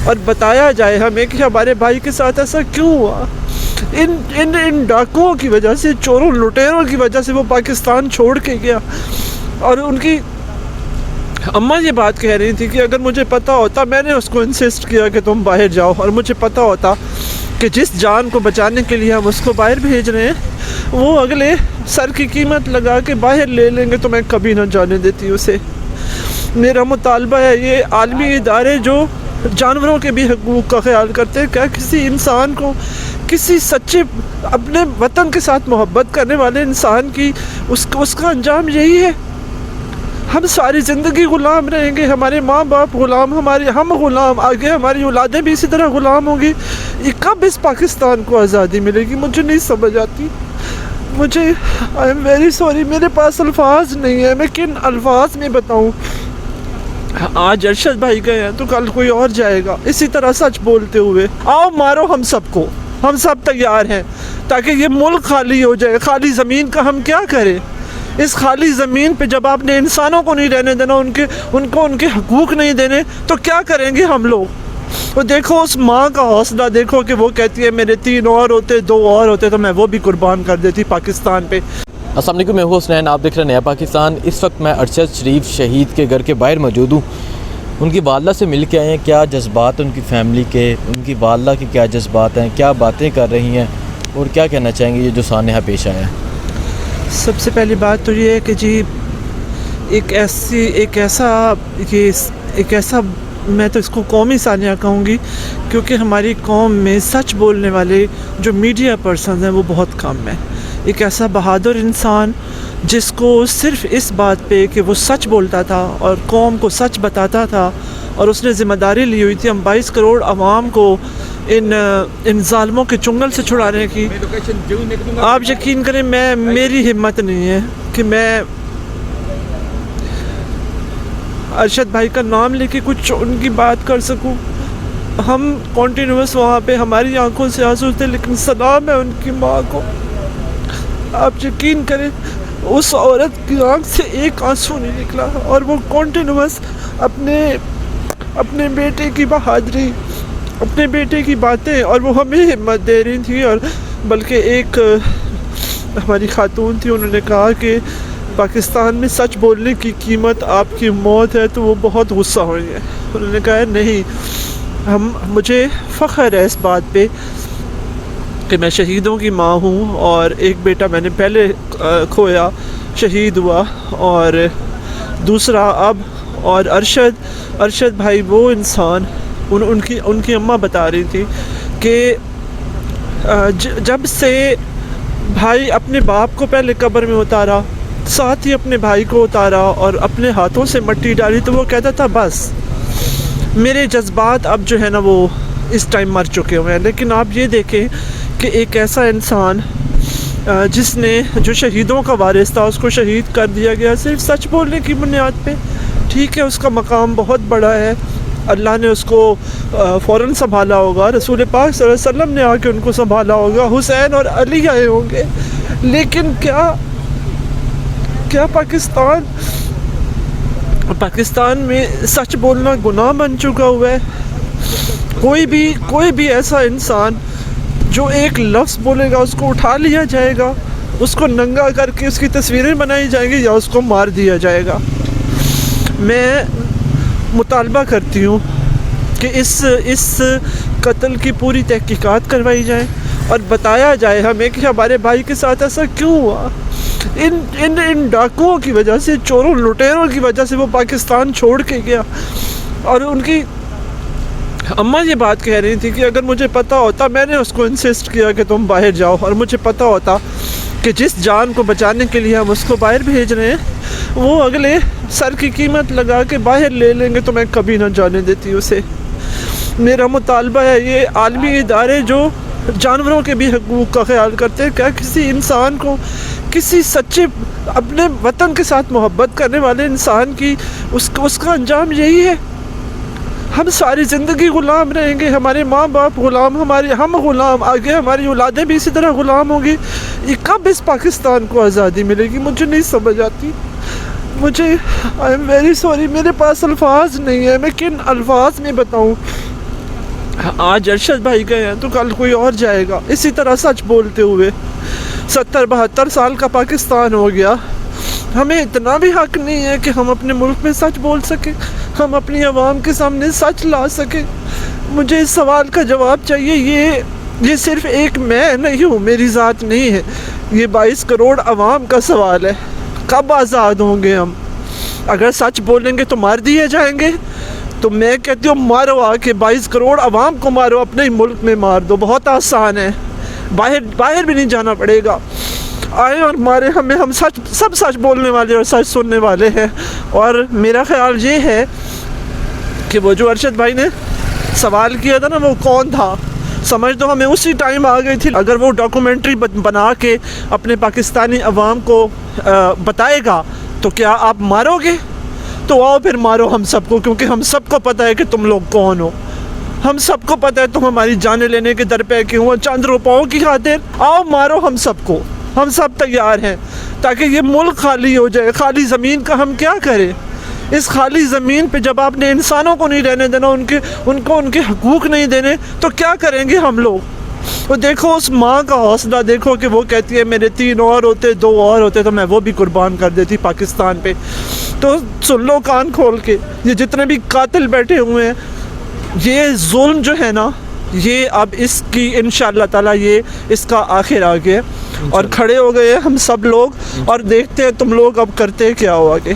اور بتایا جائے ہمیں کہ ہمارے بھائی کے ساتھ ایسا کیوں ہوا۔ ان ڈاکوؤں کی وجہ سے، چوروں لٹیروں کی وجہ سے وہ پاکستان چھوڑ کے گیا۔ اور ان کی اماں یہ بات کہہ رہی تھی کہ اگر مجھے پتہ ہوتا، میں نے اس کو انسسٹ کیا کہ تم باہر جاؤ، اور مجھے پتہ ہوتا کہ جس جان کو بچانے کے لیے ہم اس کو باہر بھیج رہے ہیں وہ اگلے سر کی قیمت لگا کے باہر لے لیں گے تو میں کبھی نہ جانے دیتی اسے۔ میرا مطالبہ ہے یہ عالمی ادارے جو جانوروں کے بھی حقوق کا خیال کرتے ہیں، کیا کسی انسان کو، کسی سچے اپنے وطن کے ساتھ محبت کرنے والے انسان کی اس کا انجام یہی ہے؟ ہم ساری زندگی غلام رہیں گے، ہمارے ماں باپ غلام، ہم غلام، آگے ہماری اولادیں بھی اسی طرح غلام ہوں گی۔ یہ کب اس پاکستان کو آزادی ملے گی؟ مجھے نہیں سمجھ آتی۔ مجھے آئی ایم ویری سوری، میرے پاس الفاظ نہیں ہیں، میں کن الفاظ میں بتاؤں۔ آج ارشد بھائی گئے ہیں تو کل کوئی اور جائے گا اسی طرح سچ بولتے ہوئے۔ آؤ مارو ہم سب کو، ہم سب تیار ہیں تاکہ یہ ملک خالی ہو جائے۔ خالی زمین کا ہم کیا کریں؟ اس خالی زمین پہ جب آپ نے انسانوں کو نہیں رہنے دینا، ان کے حقوق نہیں دینے، تو کیا کریں گے ہم لوگ؟ اور دیکھو اس ماں کا حوصلہ، دیکھو کہ وہ کہتی ہے میرے 3 اور ہوتے، 2 اور ہوتے تو میں وہ بھی قربان کر دیتی پاکستان پہ۔ السلام علیکم، میں ہوں حسنین، آپ دیکھ رہے ہیں نیا پاکستان۔ اس وقت میں ارشد شریف شہید کے گھر کے باہر موجود ہوں۔ ان کی والدہ سے مل کے آئے ہیں، کیا جذبات ان کی فیملی کے، ان کی والدہ کے کیا جذبات ہیں، کیا باتیں کر رہی ہیں اور کیا کہنا چاہیں گے یہ جو سانحہ پیش آیا ہے۔ سب سے پہلی بات تو یہ ہے کہ جی ایک ایسا میں تو اس کو قومی سانحہ کہوں گی، کیونکہ ہماری قوم میں سچ بولنے والے جو میڈیا پرسنز ہیں وہ بہت کم ہیں۔ ایک ایسا بہادر انسان جس کو صرف اس بات پہ کہ وہ سچ بولتا تھا اور قوم کو سچ بتاتا تھا، اور اس نے ذمہ داری لی ہوئی تھی ہم 22 کروڑ عوام کو ان ظالموں کے چنگل سے چھڑانے کی۔ آپ یقین کریں میری ہمت نہیں ہے کہ میں ارشد بھائی کا نام لے کے کچھ ان کی بات کر سکوں۔ ہم کنٹینیوس وہاں پہ ہماری آنکھوں سے آنسو تھے، لیکن سلام ہے ان کی ماں کو۔ آپ یقین کریں اس عورت کی آنکھ سے ایک آنسو نہیں نکلا، اور وہ کنٹینیوس اپنے بیٹے کی بہادری، اپنے بیٹے کی باتیں، اور وہ ہمیں ہمت دے رہی تھی۔ اور بلکہ ایک ہماری خاتون تھی، انہوں نے کہا کہ پاکستان میں سچ بولنے کی قیمت آپ کی موت ہے، تو وہ بہت غصہ ہوئی ہے۔ انہوں نے کہا نہیں، مجھے فخر ہے اس بات پہ کہ میں شہیدوں کی ماں ہوں، اور ایک بیٹا میں نے پہلے کھویا، شہید ہوا، اور دوسرا اب، اور ارشد بھائی وہ انسان، ان کی اماں بتا رہی تھی کہ جب سے بھائی اپنے باپ کو پہلے قبر میں اتارا، ساتھ ہی اپنے بھائی کو اتارا اور اپنے ہاتھوں سے مٹی ڈالی، تو وہ کہتا تھا بس میرے جذبات اب جو ہے نا وہ اس ٹائم مر چکے ہوئے ہیں۔ لیکن آپ یہ دیکھیں کہ ایک ایسا انسان جس نے، جو شہیدوں کا وارث تھا، اس کو شہید کر دیا گیا صرف سچ بولنے کی بنیاد پہ۔ ٹھیک ہے، اس کا مقام بہت بڑا ہے، اللہ نے اس کو فوراً سنبھالا ہوگا، رسول پاک صلی اللہ علیہ وسلم نے آ کے ان کو سنبھالا ہوگا، حسین اور علی آئے ہوں گے، لیکن کیا پاکستان میں سچ بولنا گناہ بن چکا ہوا ہے؟ کوئی بھی ایسا انسان جو ایک لفظ بولے گا اس کو اٹھا لیا جائے گا، اس کو ننگا کر کے اس کی تصویریں بنائی جائیں گی، یا اس کو مار دیا جائے گا۔ میں مطالبہ کرتی ہوں کہ اس قتل کی پوری تحقیقات کروائی جائیں اور بتایا جائے ہمیں کہ ہمارے بھائی کے ساتھ ایسا کیوں ہوا۔ ان ڈاکوؤں کی وجہ سے، چوروں لٹیروں کی وجہ سے وہ پاکستان چھوڑ کے گیا۔ اور ان کی اماں یہ بات کہہ رہی تھی کہ اگر مجھے پتہ ہوتا، میں نے اس کو انسسٹ کیا کہ تم باہر جاؤ، اور مجھے پتہ ہوتا کہ جس جان کو بچانے کے لیے ہم اس کو باہر بھیج رہے ہیں وہ اگلے سر کی قیمت لگا کے باہر لے لیں گے تو میں کبھی نہ جانے دیتی اسے۔ میرا مطالبہ ہے یہ عالمی ادارے جو جانوروں کے بھی حقوق کا خیال کرتے ہیں، کیا کسی انسان کو، کسی سچے اپنے وطن کے ساتھ محبت کرنے والے انسان کی اس کا انجام یہی ہے؟ ہم ساری زندگی غلام رہیں گے، ہمارے ماں باپ غلام، ہم غلام، آگے ہماری اولادیں بھی اسی طرح غلام ہوں گی۔ یہ کب اس پاکستان کو آزادی ملے گی؟ مجھے نہیں سمجھ آتی۔ مجھے آئی ایم ویری سوری، میرے پاس الفاظ نہیں ہیں، میں کن الفاظ میں بتاؤں۔ آج ارشد بھائی گئے ہیں تو کل کوئی اور جائے گا اسی طرح سچ بولتے ہوئے. 70-72 سال کا پاکستان ہو گیا. ہمیں اتنا بھی حق نہیں ہے کہ ہم اپنے ملک میں سچ بول سکیں, ہم اپنی عوام کے سامنے سچ لا سکیں. مجھے اس سوال کا جواب چاہیے. یہ صرف ایک میں نہیں ہوں, میری ذات نہیں ہے, یہ 22 کروڑ عوام کا سوال ہے. کب آزاد ہوں گے ہم؟ اگر سچ بولیں گے تو مار دیے جائیں گے. تو میں کہتی ہوں مارو آ کے 22 کروڑ عوام کو مارو, اپنے ہی ملک میں مار دو. بہت آسان ہے, باہر بھی نہیں جانا پڑے گا. آئے اور مارے ہمیں, ہم سب سچ بولنے والے اور سچ سننے والے ہیں. اور میرا خیال یہ ہے کہ وہ جو ارشد بھائی نے سوال کیا تھا نا, وہ کون تھا سمجھ دو ہمیں اسی ٹائم آ گئی تھی. اگر وہ ڈاکومنٹری بنا کے اپنے پاکستانی عوام کو بتائے گا تو کیا آپ مارو گے؟ تو آؤ پھر مارو ہم سب کو, کیونکہ ہم سب کو پتہ ہے کہ تم لوگ کون ہو. ہم سب کو پتہ ہے تم ہماری جانیں لینے کے در پہ کیوں ہو, چند روپوں کی خاطر. آؤ مارو ہم سب کو, ہم سب تیار ہیں تاکہ یہ ملک خالی ہو جائے. خالی زمین کا ہم کیا کریں؟ اس خالی زمین پہ جب آپ نے انسانوں کو نہیں رہنے دینا, ان کے حقوق نہیں دینے, تو کیا کریں گے ہم لوگ؟ وہ دیکھو اس ماں کا حوصلہ دیکھو کہ وہ کہتی ہے میرے 3 اور ہوتے, 2 اور ہوتے تو میں وہ بھی قربان کر دیتی پاکستان پہ. تو سن لو کان کھول کے, یہ جتنے بھی قاتل بیٹھے ہوئے ہیں, یہ ظلم جو ہے نا, یہ اب اس کی انشاءاللہ تعالی یہ اس کا آخر آ گیا. اور کھڑے ہو گئے ہم سب لوگ, اور دیکھتے ہیں تم لوگ اب کرتے کیا ہو آگے.